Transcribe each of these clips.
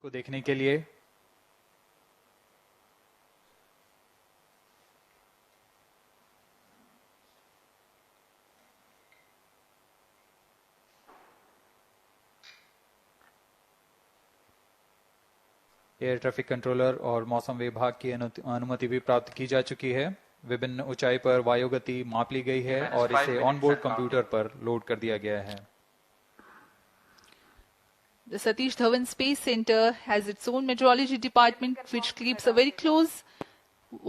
को देखने के लिए एयर ट्रैफिक कंट्रोलर और मौसम विभाग की अनुमति भी प्राप्त की जा चुकी है। विभिन्न ऊंचाई पर वायु गति माप ली गई है और इसे ऑनबोर्ड कंप्यूटर पर लोड कर दिया गया है। The Satish Dhawan Space Center has its own meteorology department which keeps a very close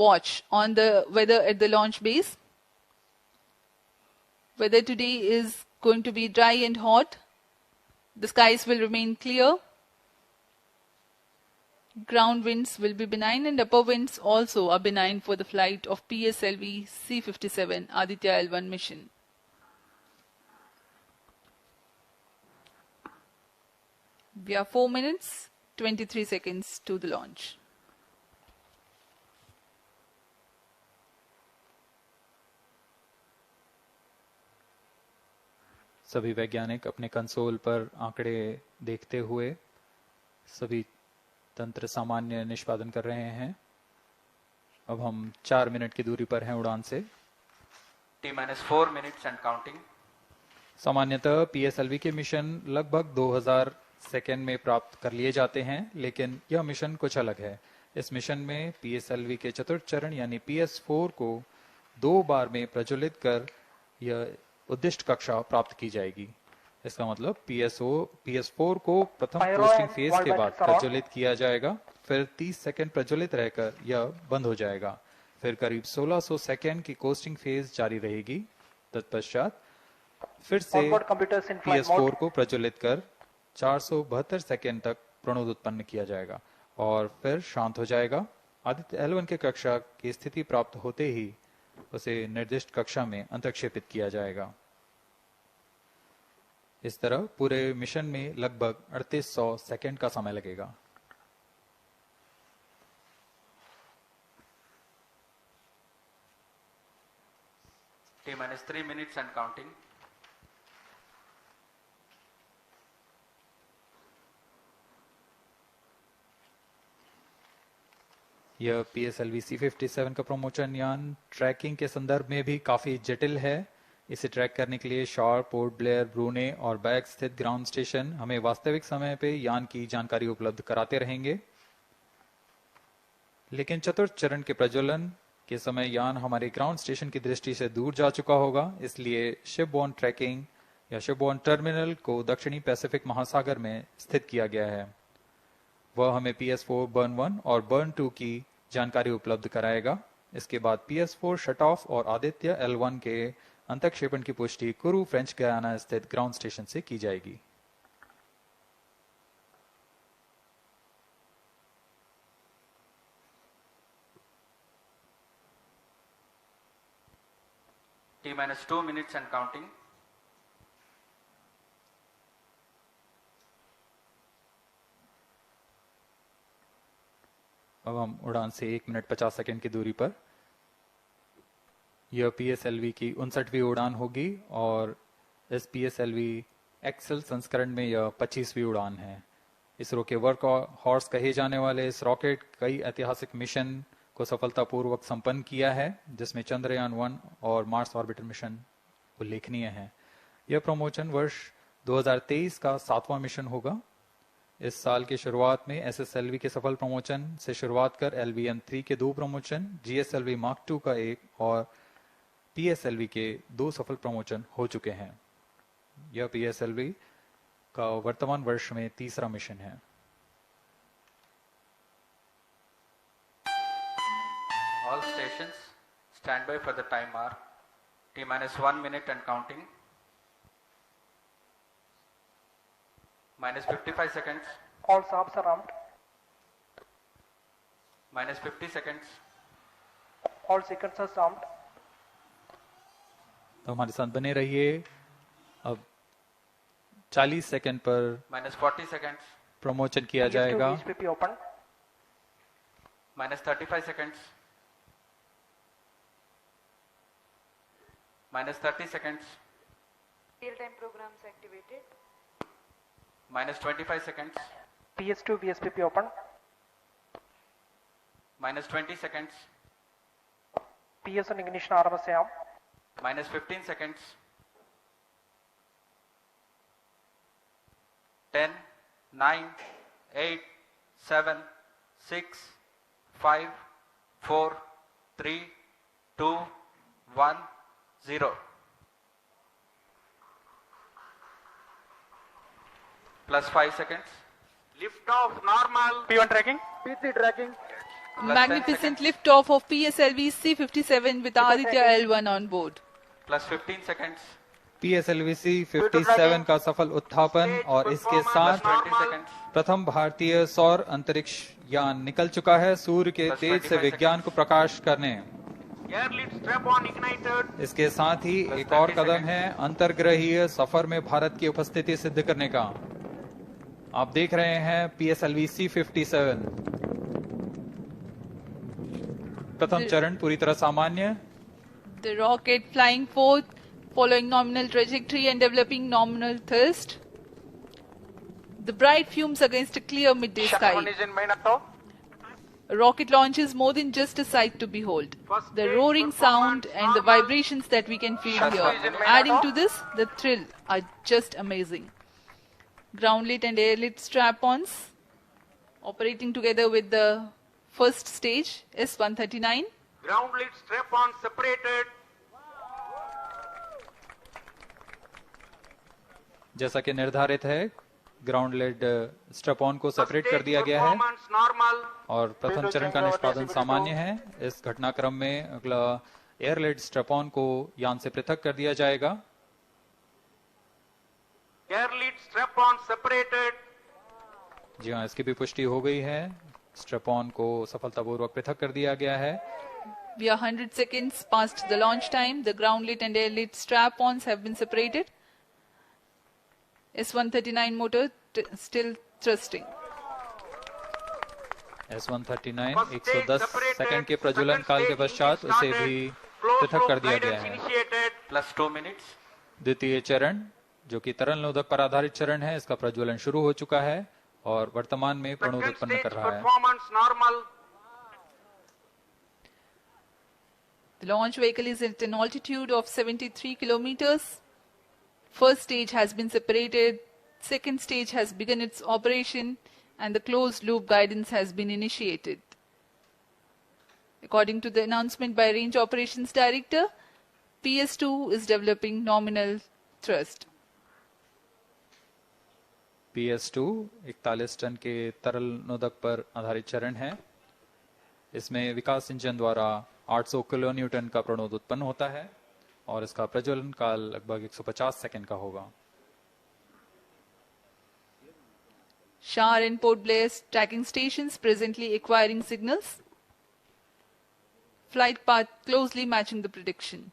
watch on the weather at the launch base. Weather today is going to be dry and hot. The skies will remain clear. Ground winds will be benign and upper winds also are benign for the flight of PSLV C-57 Aditya-L1 mission. We are 4 minutes, 23 seconds to the launch. सभी वैज्ञानिक अपने console पर आंकड़े देखते हुए सभी तंत्र सामान्य निष्पादन कर रहे हैं। अब हम 4 मिनट की दूरी पर हैं उड़ान से। T-4 minutes and counting. सामान्यतः पीएसएलवी के मिशन लगभग 2000 सेकेंड में प्राप्त कर लिए जाते हैं, लेकिन यह मिशन कुछ अलग है। इस मिशन में पीएसएलवी के चतुर्थ चरण यानी PS4 को 2 बार में प्रज्वलित कर यह उद्दिष्ट कक्षा प्राप्त की जाएगी। इसका मतलब PS4 को प्रथम कोस्टिंग फेज के बाद प्रज्वलित किया जाएगा, फिर 30 सेकेंड प्रज्वलित रहकर यह बंद हो जाएगा। फिर करीब 1600 सेकेंड की कोस्टिंग फेज जारी रहेगी। तत्पश्चात फिर से PS4 को प्रज्वलित कर 472 सेकेंड तक प्रणोद उत्पन्न किया जाएगा और फिर शांत हो जाएगा। आदित्य-L1 के कक्षा की स्थिति प्राप्त होते ही उसे निर्दिष्ट कक्षा में अंतक्षेपित किया जाएगा। इस तरह पूरे मिशन में लगभग 3800 सेकेंड का समय लगेगा। T-3 minutes and counting. यह PSLV C-57 का प्रमोशन यान ट्रैकिंग के संदर्भ में भी काफी जटिल है। इसे ट्रैक करने के लिए शॉर, पोर्ट ब्लेयर, ब्रूने और बैग स्थित ग्राउंड स्टेशन हमें वास्तविक समय पे यान की जानकारी उपलब्ध कराते रहेंगे। लेकिन चतुर्थ चरण के प्रज्वलन के समय यान हमारे ग्राउंड स्टेशन की दृष्टि से दूर जा चुका होगा। इसलिए शिपबोर्न ट्रैकिंग या शिपबोर्न टर्मिनल को दक्षिणी पैसिफिक महासागर में स्थित किया गया है। वह हमें PS4 बर्न 1 और बर्न 2 की जानकारी उपलब्ध कराएगा। इसके बाद PS4 शट ऑफ और आदित्य-L1 के अंतक्षेपण की पुष्टि कुरु फ्रेंच गयाना स्थित ग्राउंड स्टेशन से की जाएगी। T-2 minutes and counting. अब हम उड़ान से 1 मिनट 50 सेकेंड की दूरी पर। यह PSLV की 59वीं उड़ान होगी और इस PSLV एक्सेल संस्करण में यह 25वीं उड़ान है। इसरो के वर्क हॉर्स कहे जाने वाले इस रॉकेट कई ऐतिहासिक मिशन को सफलतापूर्वक संपन्न किया है, जिसमें चंद्रयान 1 और मार्स ऑर्बिटर मिशन उल्लेखनीय है। यह प्रमोशन वर्ष 2023 का 7वां मिशन होगा। इस साल की शुरुआत में SSLV के सफल प्रमोशन से शुरुआत कर LVM-3 के 2 प्रमोशन, GSLV Mark II का 1 और PSLV के 2 सफल प्रमोशन हो चुके हैं। यह PSLV का वर्तमान वर्ष में 3रा मिशन है। All stations stand by for the time hour. T-1 minute and counting. -55 seconds. All stops are armed. -50 seconds. All seconds are armed. तो हमारे साथ बने रहिए। अब 40 सेकंड पर -40 seconds. प्रमोशन किया जाएगा। VSPP open. -35 seconds. -30 seconds. Real-time programs activated. -25 seconds. PS2 VSPP open. Minus 20 seconds. PS1 ignition RMS arm. Minus 15 seconds. 10, 9, 8, 7, 6, 5, 4, 3, 2, 1, 0. Plus 5 seconds. Lift off normal. P1 tracking. P3 tracking. Plus Magnificent 10 seconds. liftoff of PSLV C-57 with Aditya-L1 on board. Plus 15 seconds. PSLV-C 57 का सफल उत्थापन और इसके साथ 20 seconds. प्रथम भारतीय सौर अंतरिक्ष यान निकल चुका है सूर्य के Plus तेज से 25 विज्ञान को प्रकाश करने। Air lead strap on ignited. इसके साथ ही Plus एक और 30 कदम seconds. है अंतर्ग्रहीय सफर में भारत की उपस्थिति सिद्ध करने का। आप देख रहे हैं PSLV-C 57 प्रथम चरण पूरी तरह सामान्य। The rocket flying forth, following nominal trajectory and developing nominal thrust. The bright fumes against a clear midday sky. Engine main auto. A rocket launch is more than just a sight to behold. The roaring sound and the vibrations that we can feel here. Adding to this, the thrill are just amazing. Ground lit and air lit strap-ons operating together with the first stage S-139. Ground lead strap on separated. जैसा कि निर्धारित है ground lead स्ट्रप on को separate कर दिया गया है Performance normal. और प्रथम चरण का निष्पादन सामान्य है। इस घटनाक्रम में अगला एयर लेड स्ट्रप ऑन को यान से पृथक कर दिया जाएगा। Air lead strap on separated. जी हाँ, इसकी भी पुष्टि हो गई है। स्ट्रप ऑन को सफलतापूर्वक पृथक कर दिया गया है। We are 100 seconds past the launch time. The ground lit and air lit strap-ons have been separated. S-139 motor still thrusting. S-139 110 second के प्रज्वलन काल के पश्चात उसे भी पृथक कर दिया गया है। Initiated. Plus 2 minutes. द्वितीय चरण जो कि तरल नोदक पर आधारित चरण है, इसका प्रज्वलन शुरू हो चुका है और वर्तमान में प्रणोद Second उत्पन्न stage कर रहा है। performance normal. The launch vehicle is at an altitude of 73 kilometers. First stage has been separated. Second stage has begun its operation and the closed loop guidance has been initiated. According to the announcement by Range Operations Director, PS2 is developing nominal thrust. PS2 41 ton के तरल नोदक पर आधारित चरण है। इसमें विकास engine द्वारा 800 kilo Newton का प्रणोद उत्पन्न होता है और इसका प्रज्वलन काल लगभग 150 सेकंड का होगा। Shar and Port Blair tracking stations presently acquiring signals. Flight path closely matching the prediction.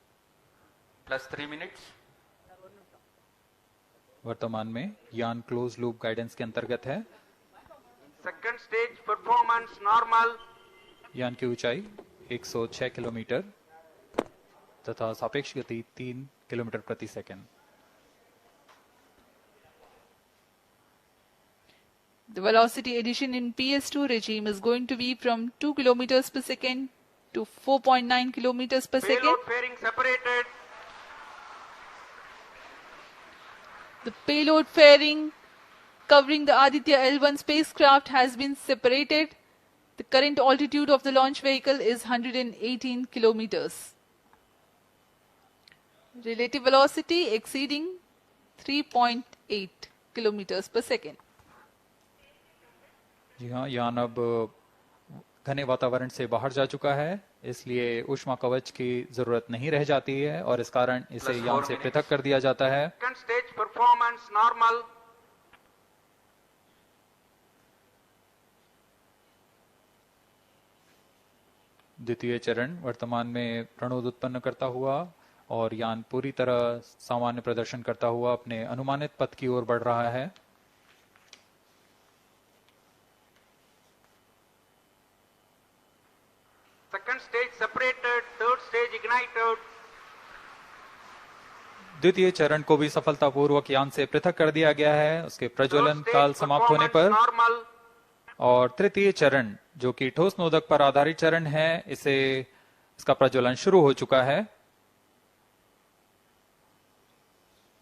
Plus 3 minutes. वर्तमान में यान क्लोज लूप गाइडेंस के अंतर्गत है। Second stage performance normal. यान की ऊंचाई 106 किलोमीटर तथा सापेक्ष गति 3 किलोमीटर प्रति second. The velocity addition in PS2 regime is going to be from 2 kilometers per second to 4.9 kilometers per second. Payload fairing separated. The payload fairing covering the Aditya-L1 spacecraft has been separated. The current altitude of the launch vehicle is 118 kilometers. Relative velocity exceeding 3.8 kilometers per second. जी हाँ, यान अब घने वातावरण से बाहर जा चुका है, इसलिए ऊष्मा कवच की जरूरत नहीं रह जाती है और इस कारण इसे Plus यान 4 से minutes. पृथक कर दिया जाता है। Second stage performance normal. द्वितीय चरण वर्तमान में प्रणोद उत्पन्न करता हुआ और यान पूरी तरह सामान्य प्रदर्शन करता हुआ अपने अनुमानित पथ की ओर बढ़ रहा है। Second stage separated. Third stage ignited. द्वितीय चरण को भी सफलतापूर्वक यान से पृथक कर दिया गया है। उसके प्रज्वलन Third stage काल समाप्त होने पर performance normal. और तृतीय चरण जो कि ठोस नोदक पर आधारित चरण है, इसका प्रज्वलन शुरू हो चुका है।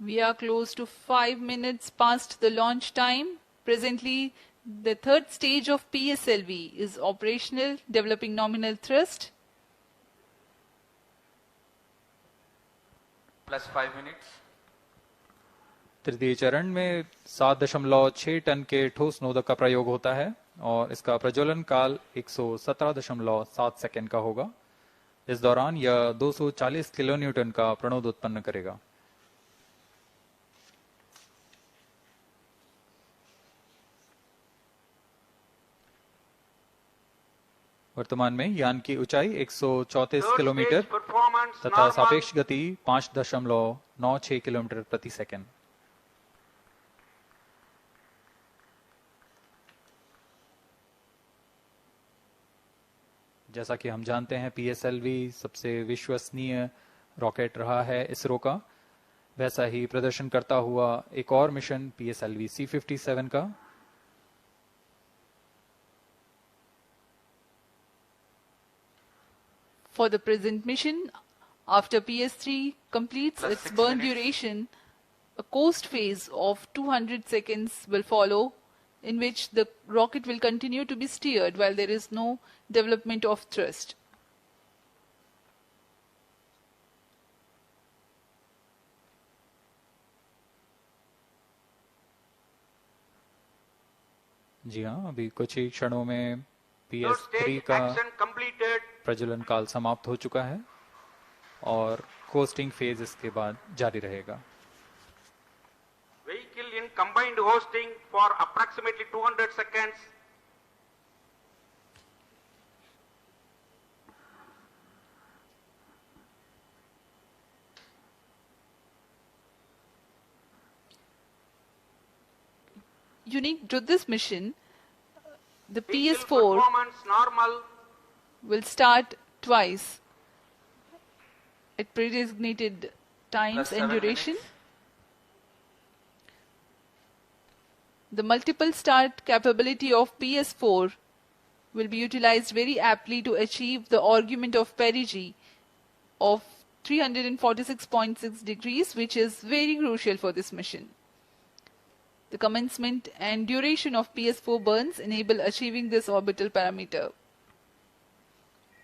We are close to 5 minutes past the launch time. Presently, the third stage of PSLV is operational, developing nominal thrust. Plus 5 minutes. तृतीय चरण में 7.6 टन के ठोस नोदक का प्रयोग होता है और इसका प्रज्वलन काल 117.7 सेकंड का होगा। इस दौरान यह 240 किलोन्यूटन का प्रणोद उत्पन्न करेगा। वर्तमान में यान की ऊंचाई 134 किलोमीटर तथा सापेक्ष गति 5.96 किलोमीटर प्रति सेकंड। जैसा कि हम जानते हैं पीएसएलवी सबसे विश्वसनीय रॉकेट रहा है इसरो का, वैसा ही प्रदर्शन करता हुआ एक और मिशन पीएसएलवी C57 का। For the present mission, after PS3 completes Plus its 6 burn minutes. duration, a coast phase of 200 seconds will follow, in which the rocket will continue to be steered while there is no development of thrust. जी हाँ, अभी कुछ ही क्षणों में Third PS3 stage का action completed. प्रज्वलन काल समाप्त हो चुका है और कोस्टिंग फेज इसके बाद जारी रहेगा। Vehicle in combined hosting for approximately 200 seconds. Unique to this mission, the Vehicle PS4 performance normal. will start twice at predesignated times Plus and 7 duration. minutes. The multiple start capability of PS4 will be utilized very aptly to achieve the argument of perigee of 346.6 degrees, which is very crucial for this mission. The commencement and duration of PS4 burns enable achieving this orbital parameter.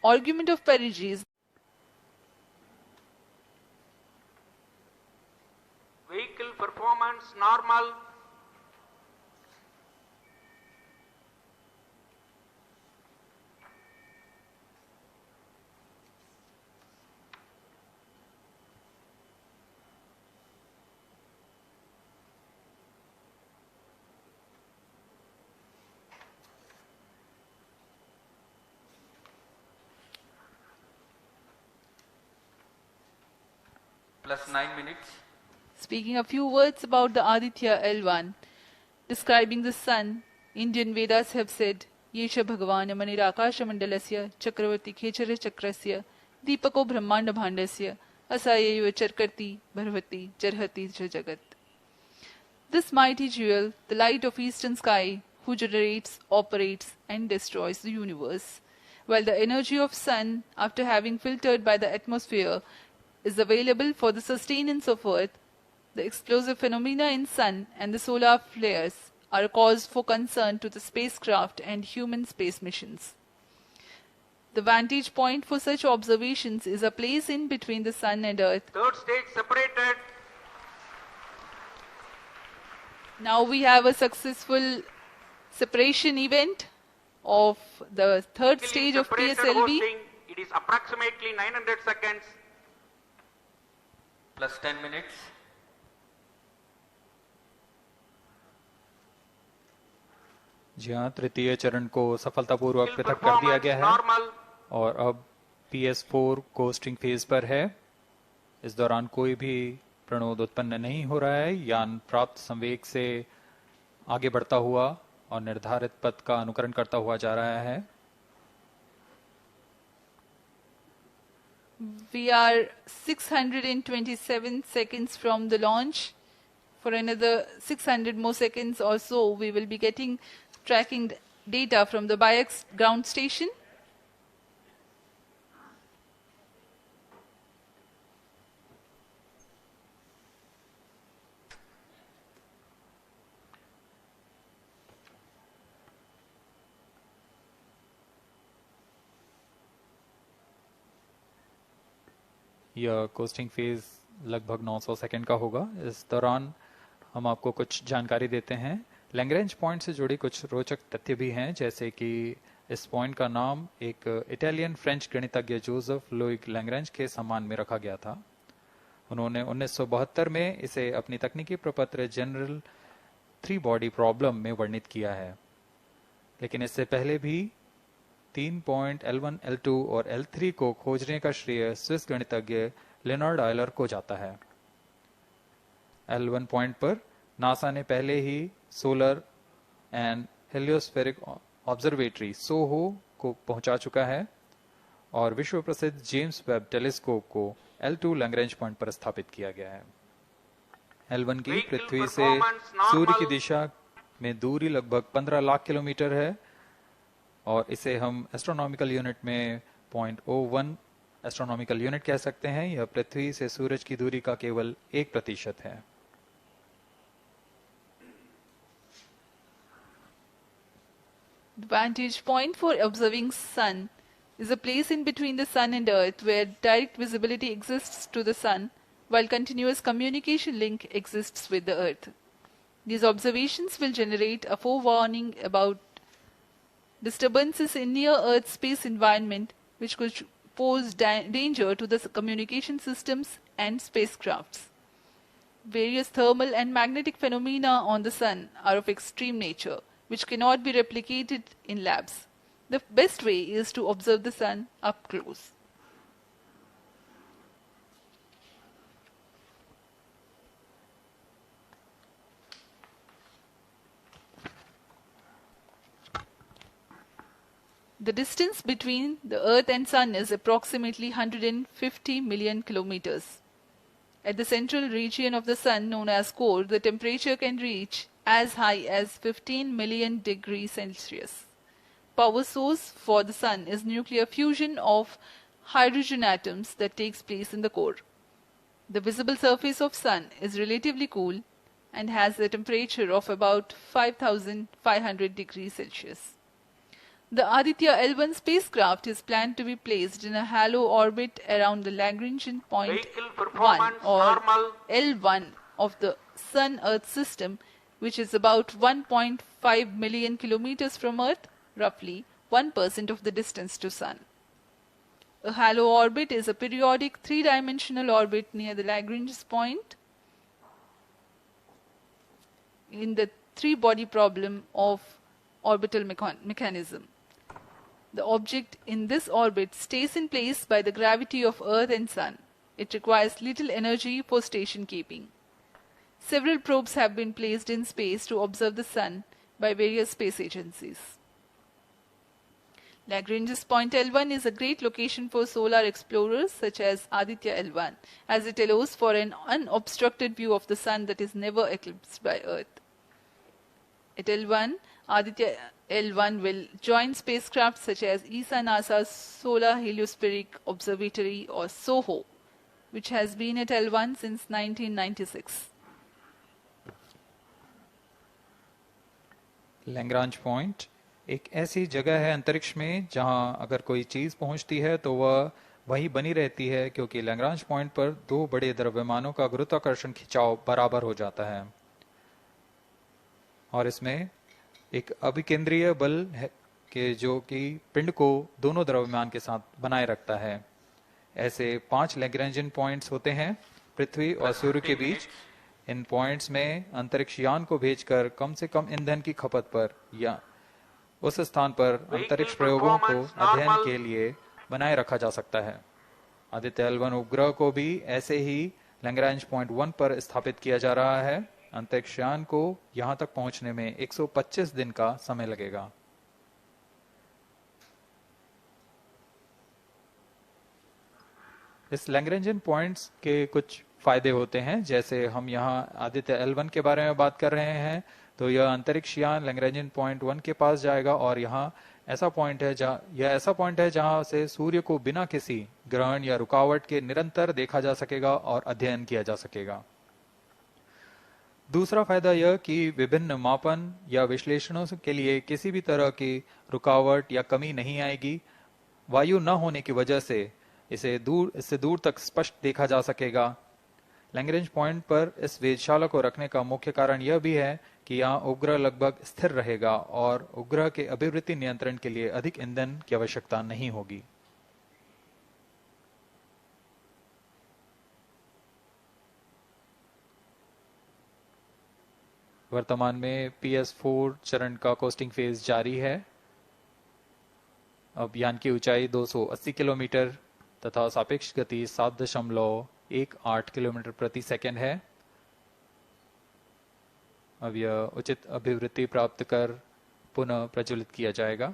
Argument of perigee is Vehicle performance normal. Plus 9 minutes. speaking a few words about the Aditya-L1. Describing the sun, Indian Vedas have said, Yesha Bhagavan Manirakasha Mandalasya Chakravarti Khechara Chakrasya Deepako Brahmanda Bhandasya Asayayuva Charkarti Bharvati Jarhati Jagat. This mighty jewel, the light of eastern sky, who generates, operates and destroys the universe, while the energy of sun, after having filtered by the atmosphere, is available for the sustenance of earth, the explosive phenomena in sun and the solar flares are a cause for concern to the spacecraft and human space missions. The vantage point for such observations is a place in between the sun and earth. Third stage separated. Now we have a successful separation event of the third Vehicle stage in of separated PSLV. hosting. It is approximately 900 seconds. Plus 10 minutes. जी हाँ, तृतीय चरण को सफलतापूर्वक Vehicle पृथक कर दिया performance गया है normal. और अब PS4 कोस्टिंग फेज पर है। इस दौरान कोई भी प्रणोद उत्पन्न नहीं हो रहा है। यान प्राप्त संवेग से आगे बढ़ता हुआ और निर्धारित पथ का अनुकरण करता हुआ जा रहा है। We are 627 seconds from the launch. For another 600 more seconds or so, we will be tracking data from the BIAX ground station. यह कोस्टिंग फेज लगभग 900 सेकंड का होगा। इस दौरान हम आपको कुछ जानकारी देते हैं। लैग्रेंज पॉइंट से जुड़ी कुछ रोचक तथ्य भी हैं, जैसे कि इस पॉइंट का नाम एक इटालियन फ्रेंच गणितज्ञ जोसेफ लुइग लैग्रेंज के सम्मान में रखा गया था। उन्होंने 1972 में इसे अपनी तकनीकी प्रपत्र जनरल 3 बॉडी प्रॉब्लम में वर्णित किया है, लेकिन इससे पहले भी 3 पॉइंट L1, L2 और L3 को खोजने का श्रेय स्विस गणितज्ञ लियोनार्ड आयलर को जाता है। L1 पॉइंट पर नासा ने पहले ही सोलर एंड हेलियोस्फेरिक ऑब्जर्वेटरी सोहो को पहुंचा चुका है और विश्व प्रसिद्ध जेम्स वेब टेलीस्कोप को L2 लैग्रेंज पॉइंट पर स्थापित किया गया है। L1 की पृथ्वी से सूर्य की दिशा में दूरी लगभग 15 लाख किलोमीटर है और इसे हम एस्ट्रोनॉमिकल यूनिट में 0.01 एस्ट्रोनॉमिकल यूनिट कह सकते हैं। यह पृथ्वी से सूरज की दूरी का केवल 1% है। The vantage point for observing sun is a place in between the sun and earth where direct visibility exists to the sun while continuous communication link exists with the earth. These observations will generate a forewarning about disturbances in near earth space environment which could pose danger to the communication systems and spacecrafts. Various thermal and magnetic phenomena on the sun are of extreme nature, which cannot be replicated in labs. The best way is to observe the sun up close. The distance between the Earth and Sun is approximately 150 million kilometers. At the central region of the Sun, known as core, the temperature can reach as high as 15 million degrees Celsius. Power source for the Sun is nuclear fusion of hydrogen atoms that takes place in the core. The visible surface of Sun is relatively cool and has a temperature of about 5,500 degrees Celsius. The Aditya-L1 spacecraft is planned to be placed in a halo orbit around the Lagrange Point 1 or L1 of the Sun-Earth system, which is about 1.5 million kilometers from Earth, roughly 1% of the distance to Sun. A halo orbit is a periodic three-dimensional orbit near the Lagrange point in the three-body problem of orbital mechanism. The object in this orbit stays in place by the gravity of Earth and Sun. It requires little energy for station keeping. Several probes have been placed in space to observe the Sun by various space agencies. Lagrange's Point L1 is a great location for solar explorers such as Aditya-L1, as it allows for an unobstructed view of the Sun that is never eclipsed by Earth. At L1, Aditya-L1 will join spacecraft such as ESA-NASA's Solar Heliospheric Observatory or SOHO, which has been at L1 since 1996. Lagrange point एक ऐसी जगह है अंतरिक्ष में जहां अगर कोई चीज पहुंचती है तो वह वहीं बनी रहती है, क्योंकि लैग्रांज पॉइंट पर दो बड़े द्रव्यमानों का गुरुत्वाकर्षण खिंचाव बराबर हो जाता है और इसमें एक अभिकेंद्रीय बल है कि जो कि पिंड को दोनों द्रव्यमान के साथ बनाए रखता है। ऐसे 5 लैग्रेंजियन पॉइंट्स होते हैं पृथ्वी और सूर्य के बीच। इन पॉइंट्स में अंतरिक्ष यान को भेजकर कम से कम ईंधन की खपत पर या उस स्थान पर अंतरिक्ष प्रयोगों को अध्ययन के लिए बनाए रखा जा सकता है। आदित्य-L1 उपग्रह को भी ऐसे ही लैग्रांज पॉइंट 1 पर स्थापित किया जा रहा है। अंतरिक्ष यान को यहां तक पहुंचने में 125 दिन का समय लगेगा। इस लैग्रेंजियन पॉइंट्स के कुछ फायदे होते हैं, जैसे हम यहाँ आदित्य-L1 के बारे में बात कर रहे हैं तो यह अंतरिक्ष यान लैग्रेंजियन पॉइंट 1 के पास जाएगा और यहाँ ऐसा पॉइंट है जहां से सूर्य को बिना किसी ग्रहण या रुकावट के निरंतर देखा जा सकेगा और अध्ययन किया जा सकेगा। दूसरा फायदा यह कि विभिन्न मापन या विश्लेषणों के लिए किसी भी तरह की रुकावट या कमी नहीं आएगी। वायु न होने की वजह से इससे दूर तक स्पष्ट देखा जा सकेगा। लैग्रेंज पॉइंट पर इस वेधशाला को रखने का मुख्य कारण यह भी है कि यहाँ उपग्रह लगभग स्थिर रहेगा और उपग्रह के अभिवृत्ति नियंत्रण के लिए अधिक ईंधन की आवश्यकता नहीं होगी। वर्तमान में PS4 चरण का कोस्टिंग फेज जारी है। अब यान की ऊंचाई 280 किलोमीटर तथा सापेक्ष गति 7.18 किलोमीटर प्रति सेकंड है। अब यह उचित अभिवृत्ति प्राप्त कर पुनः प्रज्वलित किया जाएगा।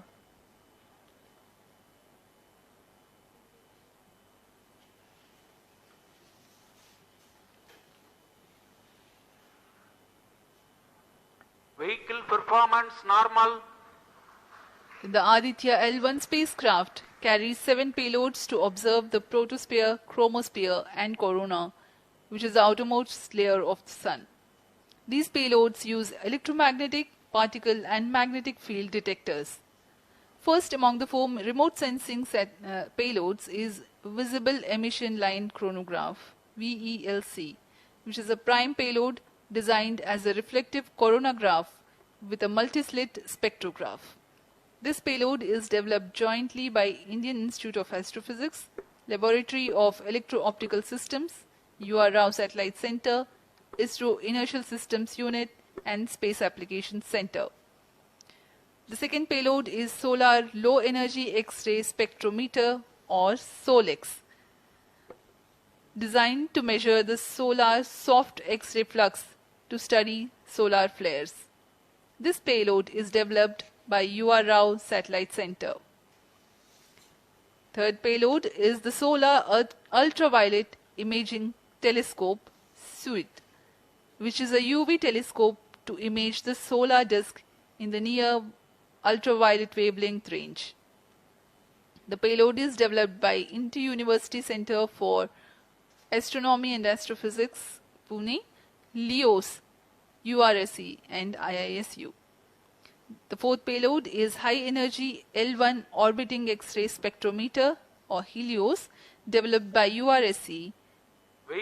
Vehicle performance normal. The Aditya-L1 spacecraft carries 7 payloads to observe the protosphere, chromosphere and corona, which is the outermost layer of the Sun. These payloads use electromagnetic, particle and magnetic field detectors. First among the 4 remote sensing payloads is Visible Emission Line Chronograph, VELC, which is a prime payload designed as a reflective coronagraph with a multi-slit spectrograph. This payload is developed jointly by Indian Institute of Astrophysics, Laboratory of Electro-Optical Systems, UR Rao Satellite Center, ISRO Inertial Systems Unit and Space Applications Center. The second payload is Solar Low Energy X-ray Spectrometer or SOLEX, designed to measure the solar soft X-ray flux to study solar flares. This payload is developed by UR Rao Satellite Center. Third payload is the Solar Ultraviolet Imaging Telescope Suite, which is a UV telescope to image the solar disk in the near ultraviolet wavelength range. The payload is developed by Inter-University Center for Astronomy and Astrophysics, Pune, LEOS, URSE and IISU. The fourth payload is High Energy L1 Orbiting X-ray Spectrometer or HELIOS, developed by URSE.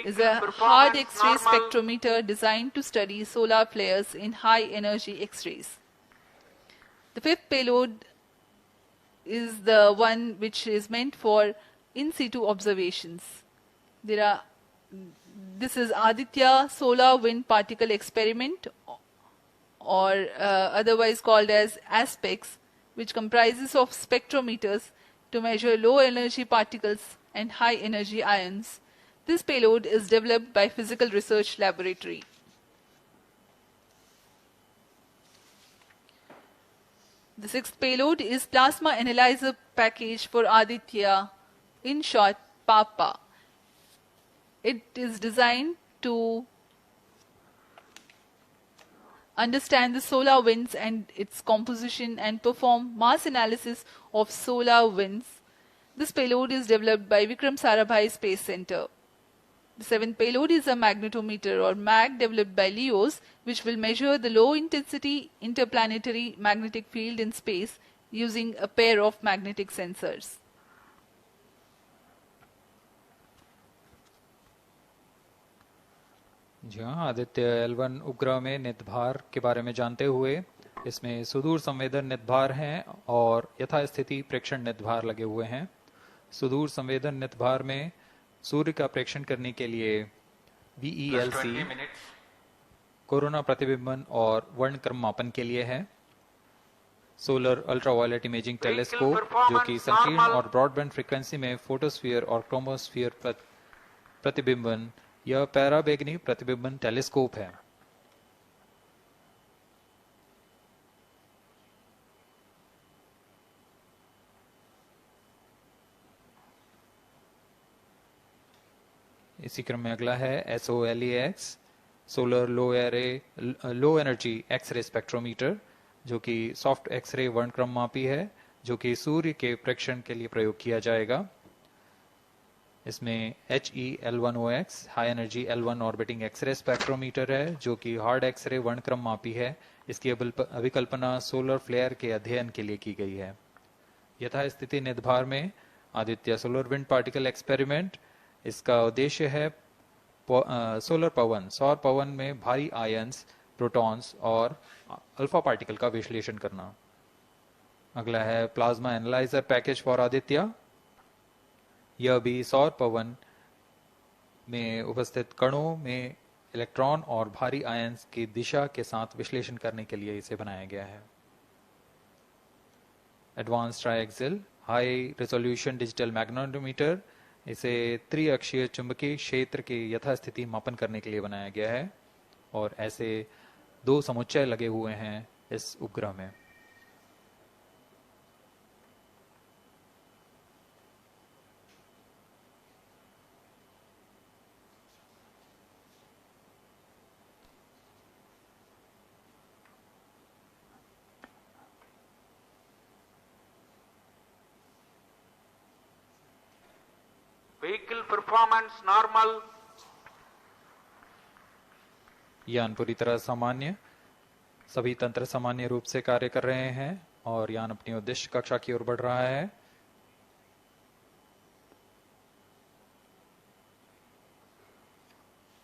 Is a hard X-ray spectrometer designed to study solar flares in high energy X-rays. The fifth payload is the one which is meant for in situ observations. This is Aditya Solar Wind Particle Experiment, or otherwise called as ASPEX, which comprises of spectrometers to measure low energy particles and high energy ions. This payload is developed by Physical Research Laboratory. The sixth payload is Plasma Analyzer Package for Aditya, in short PAPA. It is designed to understand the solar winds and its composition and perform mass analysis of solar winds. This payload is developed by Vikram Sarabhai Space Center. The seventh payload is a magnetometer or MAG developed by LEOS, which will measure the low intensity interplanetary magnetic field in space using a pair of magnetic sensors. जी हाँ, Aditya L1 उपग्रह में नितभार के बारे में जानते हुए इसमें सुदूर संवेदन नितभार हैं और यथास्थिति प्रेक्षण नितभार लगे हुए हैं। सुदूर संवेदन नितभार में सूर्य का प्रेक्षण करने के लिए VELC कोरोना प्रतिबिंबन और वर्णक्रम मापन के लिए है। सोलर अल्ट्रावायलेट इमेजिंग टेलीस्कोप जो कि संकीर्ण और ब्रॉडबैंड फ्रीक्वेंसी में फोटोस्फीयर और क्रोमोस्फीयर प्रतिबिंबन यह पैराबैंगनी प्रतिबिंबन टेलीस्कोप है। इसी क्रम में अगला है SOLEX solar low energy x ray spectrometer, जो कि सॉफ्ट एक्सरे वर्णक्रम मापी है, जो कि सूर्य के प्रेक्षण के लिए प्रयोग किया जाएगा। इसमें HE-L1OX high energy L1 orbiting x ray spectrometer है, जो कि हार्ड एक्सरे वर्णक्रम मापी है। इसकी अभिकल्पना सोलर फ्लेयर के अध्ययन के लिए की गई है। यथास्थिति निदभार में Aditya solar wind particle experiment, इसका उद्देश्य है सोलर पवन, सौर पवन में भारी आयंस, प्रोटॉन्स और अल्फा पार्टिकल का विश्लेषण करना। अगला है plasma analyser package for Aditya. यह भी सौर पवन में उपस्थित कणों में इलेक्ट्रॉन और भारी आयंस की दिशा के साथ विश्लेषण करने के लिए इसे बनाया गया है। Advance triaxial high resolution digital magnetometer, इसे त्रिअक्षीय चुंबकीय क्षेत्र के यथास्थिति मापन करने के लिए बनाया गया है और ऐसे 2 समुच्चय लगे हुए हैं इस उपग्रह में। Vehicle performance normal. यान पूरी तरह सामान्य, सभी तंत्र सामान्य रूप से कार्य कर रहे हैं और यान अपनी उद्देश्य कक्षा की ओर बढ़ रहा है।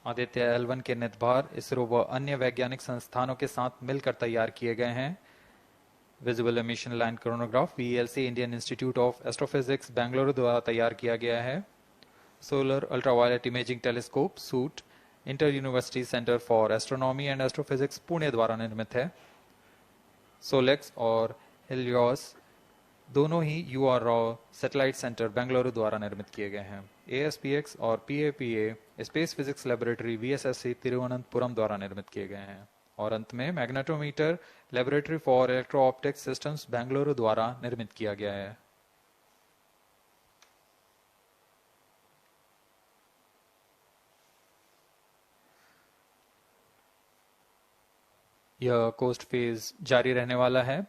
आदित्य-L1 के निदभार इसरो व अन्य वैज्ञानिक संस्थानों के साथ मिलकर तैयार किए गए हैं। Visible emission line chronograph VLC Indian institute of astrophysics Bengaluru द्वारा तैयार किया गया है। Solar ultraviolet imaging telescope suit inter university centre for astronomy and astrophysics Pune द्वारा निर्मित है। सोलेक्स और हेलियोस दोनों ही UR सैटेलाइट सेंटर बेंगलुरु द्वारा निर्मित किए गए हैं। ASPX और PAPA space physics laboratory VSSC Thiruvananthapuram द्वारा निर्मित किए गए हैं। और अंत में magnetometer laboratory for electro optics systems Bengaluru द्वारा निर्मित किया गया है। यह कोस्ट फेज जारी रहने वाला है।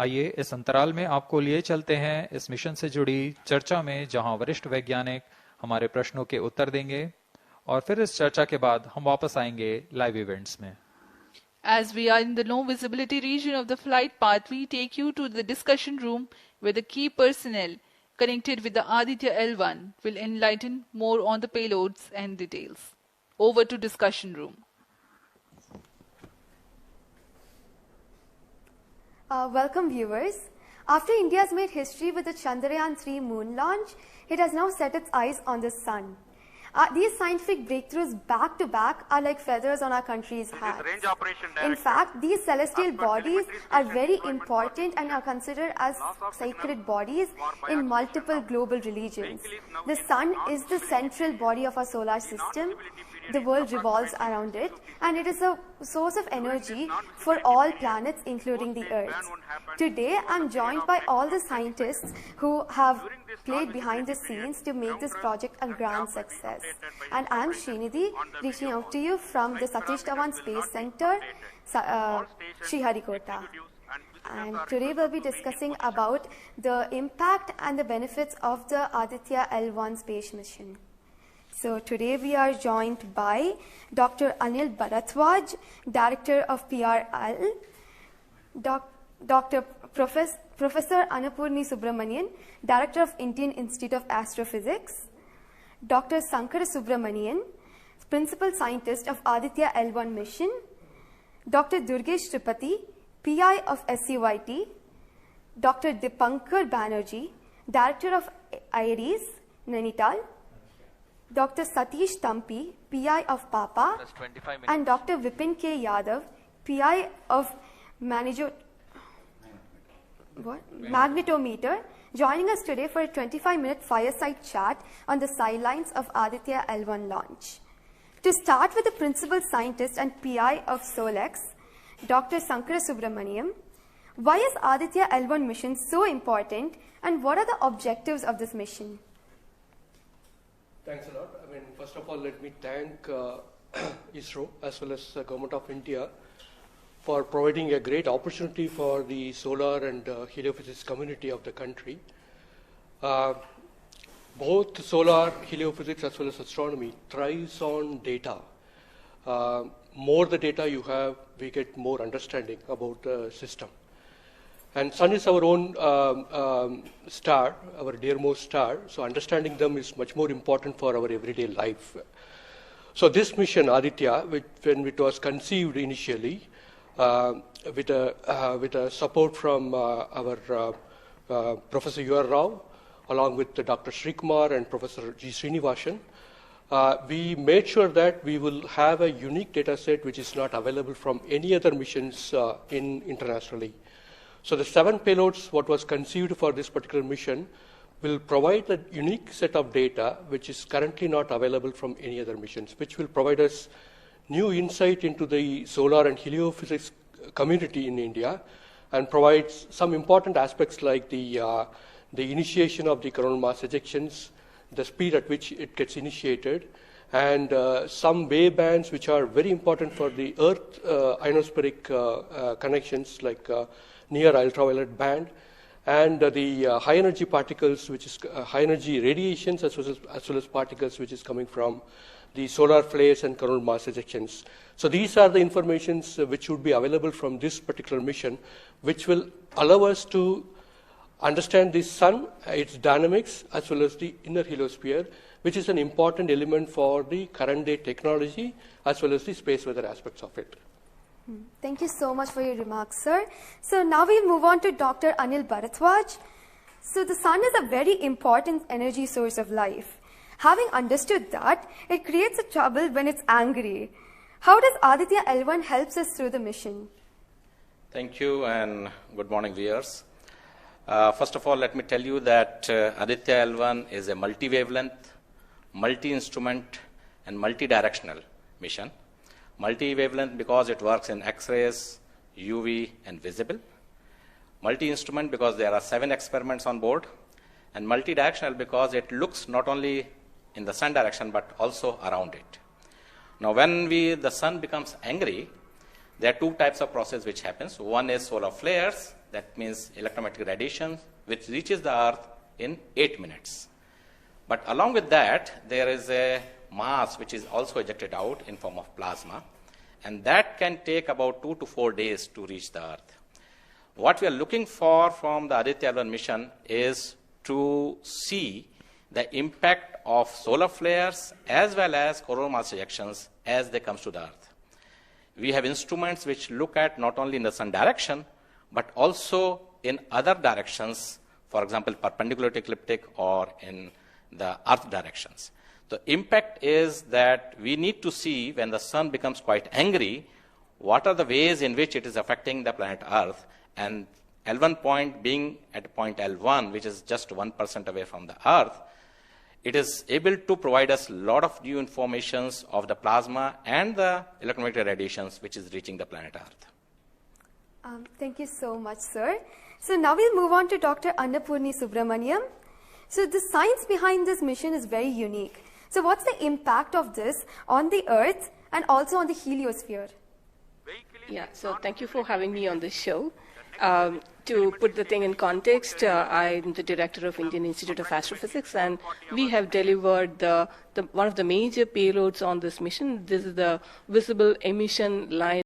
आइए इस अंतराल में आपको लिए चलते हैं इस मिशन से जुड़ी चर्चा में, जहां वरिष्ठ वैज्ञानिक हमारे प्रश्नों के उत्तर देंगे और फिर इस चर्चा के बाद हम वापस आएंगे लाइव इवेंट्स में। As we are in the low visibility region of the flight path, we take you to the discussion room where the key personnel connected with the Aditya-L1 will enlighten more on the payloads and details. Over to discussion room. Welcome viewers. After India has made history with the Chandrayaan-3 moon launch, it has now set its eyes on the sun. These scientific breakthroughs back to back are like feathers on our country's hat. Range operation In director. fact, these celestial As per bodies telemetry are station very deployment important and are considered as Loss of sacred signal bodies for in biaxial multiple now. global religions. Vehicle is now The in sun is the non-visibility central body of our solar The system. non-visibility period The is world revolves approximately around it, 50 and it is a source of energy non-visibility for all period, planets, including the post-phase Earth. ban won't happen. Today, I'm Over the joined period by of all time the of scientists who have During this played behind the non-visibility scenes period, to make this ground project a and grand graph will be success. updated by And I'm information Srinidhi, on the reaching video out to mode. you from the Flight Satish parameters Dhawan will Space not be Center, updated. All stations, Sriharikota. executives and visitors And are today we'll be requested to discussing be in position. about the impact and the benefits of the Aditya-L1 space mission. So today we are joined by Dr. Anil Bharatwaj, Director of PRL, Professor Annapurni Subramanian, Director of Indian Institute of Astrophysics, Dr. Sankara Subramanian, Principal Scientist of Aditya-L1 mission, Dr. Durgesh Tripathi, PI of SUIT, Dr. Dipankar Banerjee, Director of IRIS, Nainital, Dr. Satish Tampi, PI of PAPA, Plus 25 minutes. and Dr. Vipin K. Yadav, PI of Magnetometer, joining us today for a 25-minute fireside chat on the sidelines of Aditya-L1 launch. To start with the Principal Scientist and PI of SOLEX, Dr. Sankara Subramaniam, why is Aditya-L1 mission so important and what are the objectives of this mission? Thanks a lot. I mean, first of all, let me thank ISRO as well as the Government of India for providing a great opportunity for the solar and heliophysics community of the country. Both solar, heliophysics as well as astronomy thrives on data. More the data you have, we get more understanding about the system. And Sun is our own star, our dearmost star, so understanding them is much more important for our everyday life. So this mission, Aditya, when it was conceived initially, with a support from our Professor U.R. Rao, along with Dr. Srikumar and Professor G. Srinivasan, we made sure that we will have a unique data set which is not available from any other missions internationally. So the 7 payloads, what was conceived for this particular mission, will provide a unique set of data which is currently not available from any other missions, which will provide us new insight into the solar and heliophysics community in India and provides some important aspects like the initiation of the coronal mass ejections, the speed at which it gets initiated, and some wavebands which are very important for the Earth ionospheric connections like near ultraviolet band, and the high energy particles, which is high energy radiations as well as particles which is coming from the solar flares and coronal mass ejections. So these are the informations which would be available from this particular mission, which will allow us to understand the Sun, its dynamics, as well as the inner heliosphere, which is an important element for the current day technology, as well as the space weather aspects of it. Thank you so much for your remarks, sir. So now we'll move on to Dr. Anil Bharadwaj. So the Sun is a very important energy source of life. Having understood that, it creates a trouble when it's angry. How does Aditya-L1 helps us through the mission? Thank you and good morning, viewers. First of all, let me tell you that Aditya-L1 is a multi-wavelength, multi-instrument, and multi-directional mission. Multi-wavelength because it works in X-rays, UV, and visible. Multi-instrument because there are 7 experiments on board. And multi-directional because it looks not only in the Sun direction but also around it. Now, when the Sun becomes angry, there are 2 types of process which happens. One is solar flares, that means electromagnetic radiation, which reaches the Earth in 8 minutes. But along with that, there is a mass which is also ejected out in form of plasma, and that can take about 2 to 4 days to reach the Earth. What we are looking for from the Aditya-L1 mission is to see the impact of solar flares as well as coronal mass ejections as they come to the Earth. We have instruments which look at not only in the Sun direction, but also in other directions, for example, perpendicular to ecliptic or in the Earth directions. The impact is that we need to see when the Sun becomes quite angry, what are the ways in which it is affecting the planet Earth, and L1 point being at point L1, which is just 1% away from the Earth, it is able to provide us a lot of new informations of the plasma and the electromagnetic radiations which is reaching the planet Earth. Thank you so much, sir. So now we'll move on to Dr. Annapurni Subramaniam. So the science behind this mission is very unique. So what's the impact of this on the Earth and also on the heliosphere? Yeah, so thank you for having me on this show. To put the thing in context, I'm the director of Indian Institute of Astrophysics, and we have delivered one of the major payloads on this mission. This is the visible emission line